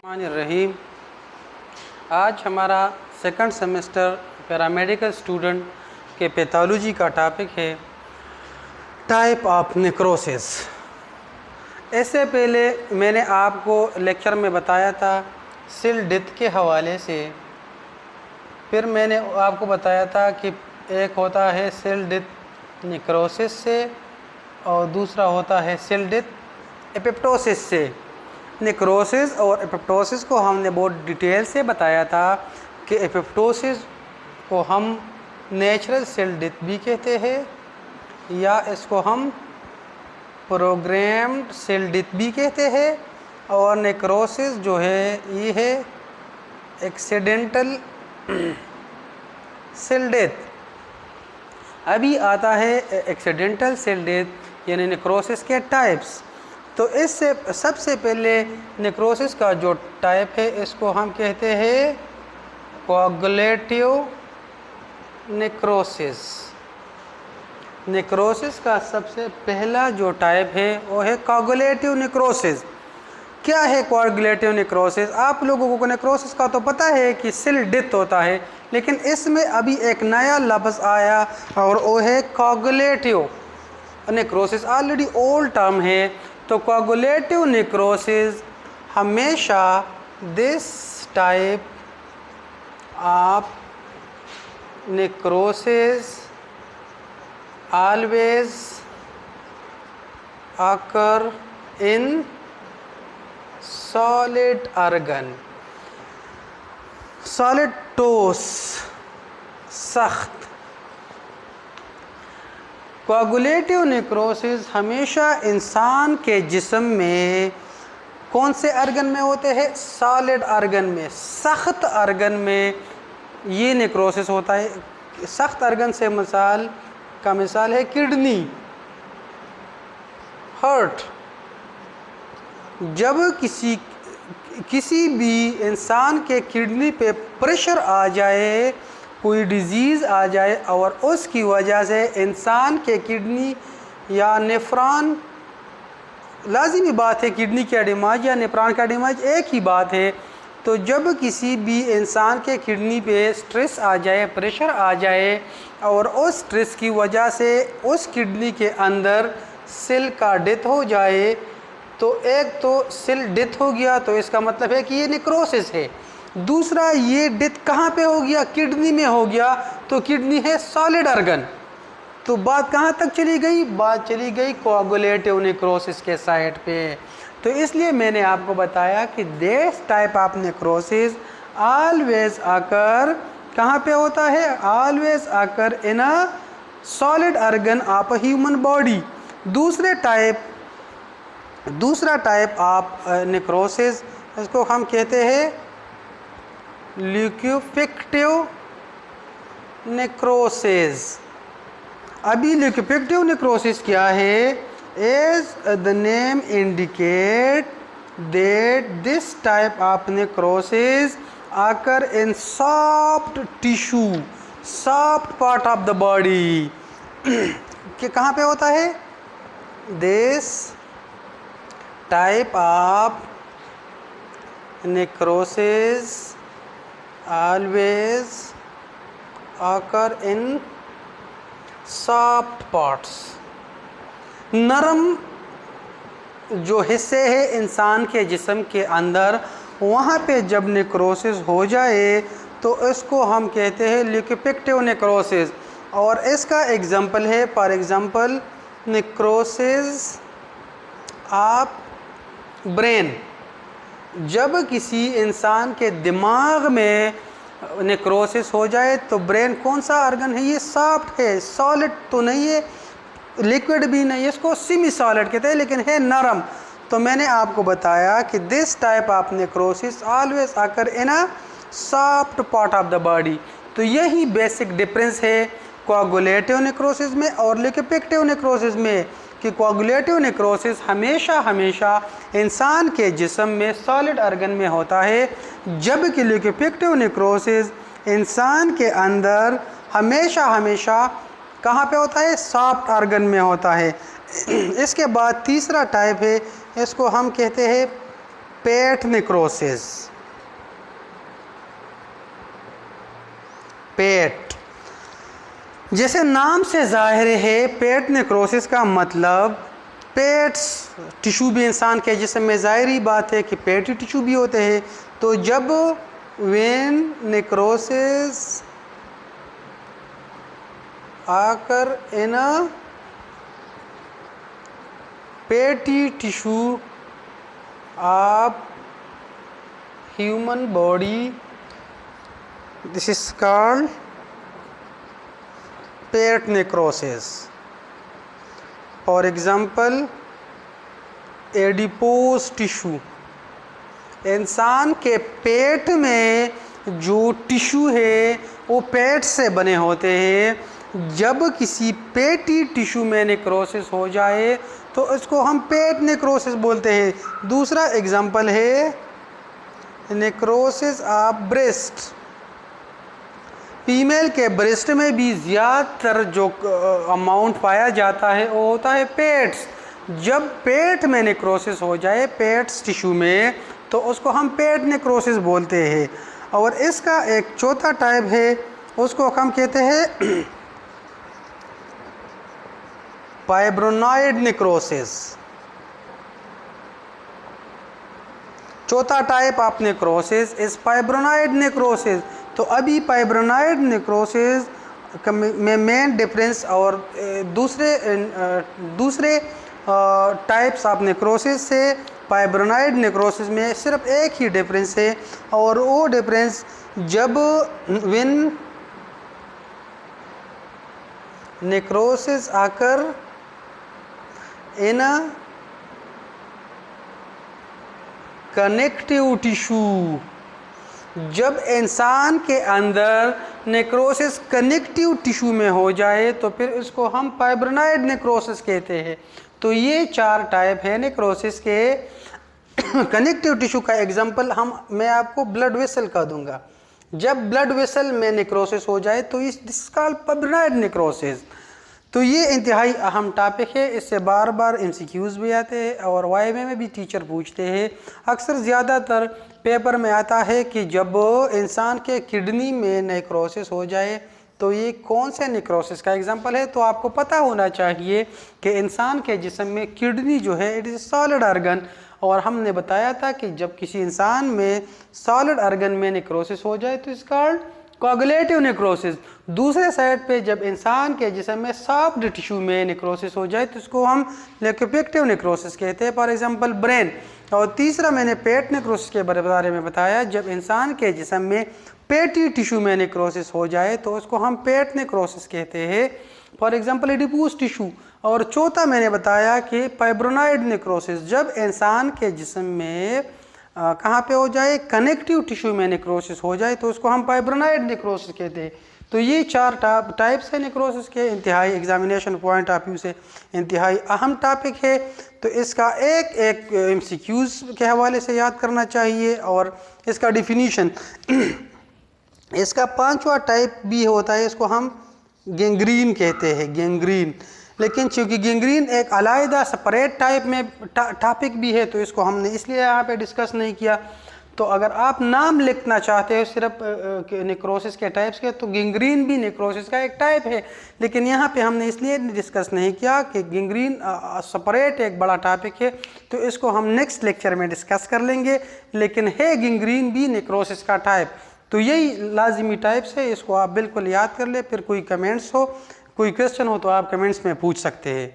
रहीम। आज हमारा second semester paramedical student के पैथोलॉजी का टॉपिक है टाइप ऑफ नेक्रोसिस। इससे पहले मैंने आपको लेक्चर में बताया था सेल डेथ के हवाले से। फिर मैंने आपको बताया था कि एक होता है सेल डेथ नेक्रोसिस से और दूसरा होता है सेल डेथ एपोप्टोसिस से। नेक्रोसिस और एपोप्टोसिस को हमने बहुत डिटेल से बताया था कि एपोप्टोसिस को हम नेचुरल सेल डेथ भी कहते हैं या इसको हम प्रोग्राम्ड सेल डेथ भी कहते हैं, और नेक्रोसिस जो है ये है एक्सीडेंटल सेल डेथ। अभी आता है एक्सीडेंटल सेल डेथ यानी नेक्रोसिस के टाइप्स। तो इससे सबसे पहले नेक्रोसिस का जो टाइप है इसको हम कहते हैं कोआगुलेटिव नेक्रोसिस। नेक्रोसिस का सबसे पहला जो टाइप है वो है कोआगुलेटिव नेक्रोसिस। क्या है कोआगुलेटिव नेक्रोसिस? आप लोगों को नेक्रोसिस का तो पता है कि सेल डेथ होता है, लेकिन इसमें अभी एक नया लफ्ज़ आया और वो है coagulative necrosis. Already old term है। तो कोआगुलेटिव नेक्रोसिस हमेशा this type of necrosis always occur in solid organ, solid टोस, सख्त। कोआगुलेटिव नेक्रोसिस हमेशा इंसान के जिस्म में कौन से ऑर्गन में होते हैं? सॉलिड ऑर्गन में, सख्त ऑर्गन में ये नेक्रोसिस होता है। सख्त ऑर्गन से मिसाल है किडनी, हार्ट। जब किसी भी इंसान के किडनी पे प्रेशर आ जाए, कोई डिज़ीज़ आ जाए और उसकी वजह से इंसान के किडनी या नेफ्रॉन, लाजिमी बात है किडनी का डैमेज या नेफ्रॉन का डैमेज एक ही बात है। तो जब किसी भी इंसान के किडनी पे स्ट्रेस आ जाए, प्रेशर आ जाए और उस स्ट्रेस की वजह से उस किडनी के अंदर सेल का डेथ हो जाए, तो एक तो सेल डेथ हो गया तो इसका मतलब है कि ये नेक्रोसिस है। दूसरा, ये डेथ कहाँ पे हो गया? किडनी में हो गया। तो किडनी है सॉलिड ऑर्गन। तो बात कहाँ तक चली गई? बात चली गई कोआगुलेटिव नेक्रोसिस के साइड पे। तो इसलिए मैंने आपको बताया कि this type of necrosis always occur कहाँ पे होता है? Always occur in a solid organ of a human body. दूसरा टाइप ऑफ नेक्रोसिस इसको हम कहते हैं ल्यूकोपेक्टिव नेक्रोसिस। अभी ल्यूकोपेक्टिव नेक्रोसिस क्या है? As the name indicate that this type of necrosis occur in soft tissue, soft part of the body. कि कहाँ पे होता है? This type of necrosis always occur in soft parts। नरम जो हिस्से हैं इंसान के जिस्म के अंदर, वहाँ पे जब नेक्रोसिस हो जाए तो इसको हम कहते हैं ल्यूकोपेक्टिव नेक्रोसिस। और इसका एग्जांपल है, for example necrosis of brain. जब किसी इंसान के दिमाग में नेक्रोसिस हो जाए तो ब्रेन कौन सा ऑर्गन है? ये सॉफ्ट है, सॉलिड तो नहीं है, लिक्विड भी नहीं है, इसको सेमी सॉलिड कहते हैं, लेकिन है नरम। तो मैंने आपको बताया कि this type of necrosis always occur in a soft part of the body. तो यही बेसिक डिफरेंस है कोआगुलेटिव नेक्रोसिस में और ल्यूकोपेक्टिव नेक्रोसिस में, कि कोआगुलेटिव नेक्रोसिस हमेशा इंसान के जिस्म में सॉलिड ऑर्गन में होता है, जबकि ल्यूकोपेक्टिव नेक्रोसिस इंसान के अंदर हमेशा कहाँ पे होता है? सॉफ्ट ऑर्गन में होता है। इसके बाद तीसरा टाइप है, इसको हम कहते हैं पेट नेक्रोसिस। पेट, जैसे नाम से जाहिर है, पेट नेक्रोसिस का मतलब पेट टिश्यू भी इंसान के जिस्म में ज़ाहिरी बात है कि पेटी टिश्यू भी होते हैं। तो जब वेन नेक्रोसिस आकर इन पेटी tissue of human body, this is called pet necrosis. For example adipose tissue, इंसान के पेट में जो टिश्यू है वो पेट से बने होते हैं। जब किसी पेटी टिश्यू में नेक्रोसिस हो जाए तो इसको हम पेट नेक्रोसिस बोलते हैं। दूसरा एग्जाम्पल है नेक्रोसिस ऑफ ब्रेस्ट। फीमेल के ब्रेस्ट में भी ज़्यादातर जो अमाउंट पाया जाता है वो होता है पेट्स। जब पेट में नेक्रोसिस हो जाए पेट्स टिश्यू में तो उसको हम पेट नेक्रोसिस बोलते हैं। और इसका एक चौथा टाइप है, उसको हम कहते हैं फाइब्रोनॉइड नेक्रोसिस। चौथा type of necrosis is fibrinoid necrosis. तो अभी फाइब्रोनॉइड नेक्रोसिस में मेन डिफरेंस और दूसरे टाइप्स ऑफ नेक्रोसिस से फाइब्रोनॉइड नेक्रोसिस में सिर्फ एक ही डिफरेंस है, और वो डिफरेंस जब win necrosis occur in connective tissue, जब इंसान के अंदर नेक्रोसिस कनेक्टिव टिश्यू में हो जाए तो फिर इसको हम फाइब्रोनॉइड नेक्रोसिस कहते हैं। तो ये 4 टाइप है नेक्रोसिस के। कनेक्टिव टिश्यू का एग्जांपल मैं आपको ब्लड वेसल का दूंगा। जब ब्लड वेसल में नेक्रोसिस हो जाए तो दिस कॉल्ड फाइब्रोनॉइड नेक्रोसिस। तो ये इंतहाई अहम टॉपिक है, इससे बार बार MCQs भी आते हैं और वाइवा में भी टीचर पूछते हैं। अक्सर ज़्यादातर पेपर में आता है कि जब इंसान के किडनी में नेक्रोसिस हो जाए तो ये कौन से नेक्रोसिस का एग्जांपल है। तो आपको पता होना चाहिए कि इंसान के जिस्म में किडनी जो है इट इज़ सॉलिड ऑर्गन, और हमने बताया था कि जब किसी इंसान में सॉलिड ऑर्गन में नेक्रोसिस हो जाए तो इस कॉल्ड कोगुलेटिव नेक्रोसिस। दूसरे साइड पे जब इंसान के जिस्म में सॉफ्ट टिश्यू में नेक्रोसिस हो जाए तो इसको हम ल्यूकोप्लेक्टिव नेक्रोसिस कहते हैं, फॉर एग्जांपल ब्रेन। और तीसरा मैंने पेट नेक्रोसिस के बारे में बताया, जब इंसान के जिस्म में पेटी टिश्यू में नेक्रोसिस हो जाए तो उसको हम पेट नेक्रोसिस कहते हैं, फॉर एग्जांपल एडिपोज टिश्यू। और चौथा मैंने बताया कि फाइब्रोनॉइड नेक्रोसिस, जब इंसान के जिस्म में कहाँ पे हो जाए, कनेक्टिव टिश्यू में नेक्रोसिस हो जाए तो उसको हम फाइब्रोनॉइड नेक्रोसिस कहते हैं। तो ये 4 टाइप्स है नेक्रोसिस के, इंतहाई एग्जामिनेशन पॉइंट ऑफ व्यू से इंतहाई अहम टॉपिक है। तो इसका एक MCQs के हवाले से याद करना चाहिए। और इसका डिफिनीशन इसका 5वां टाइप भी होता है, इसको हम गैंग्रीन कहते हैं, गैंग्रीन। लेकिन चूँकि गैंग्रीन एक अलग सेपरेट टाइप में टॉपिक भी है तो इसको हमने इसलिए यहाँ पे डिस्कस नहीं किया। तो अगर आप नाम लिखना चाहते हो सिर्फ नेक्रोसिस के टाइप्स के तो गैंग्रीन भी नेक्रोसिस का एक टाइप है, लेकिन यहाँ पे हमने इसलिए डिस्कस नहीं किया कि गैंग्रीन सेपरेट एक बड़ा टॉपिक है, तो इसको हम नेक्स्ट लेक्चर में डिस्कस कर लेंगे। लेकिन है गैंग्रीन भी नेक्रोसिस का टाइप। तो यही लाजिमी टाइप्स है, इसको आप बिल्कुल याद कर ले। फिर कोई कमेंट्स हो, कोई क्वेश्चन हो तो आप कमेंट्स में पूछ सकते हैं।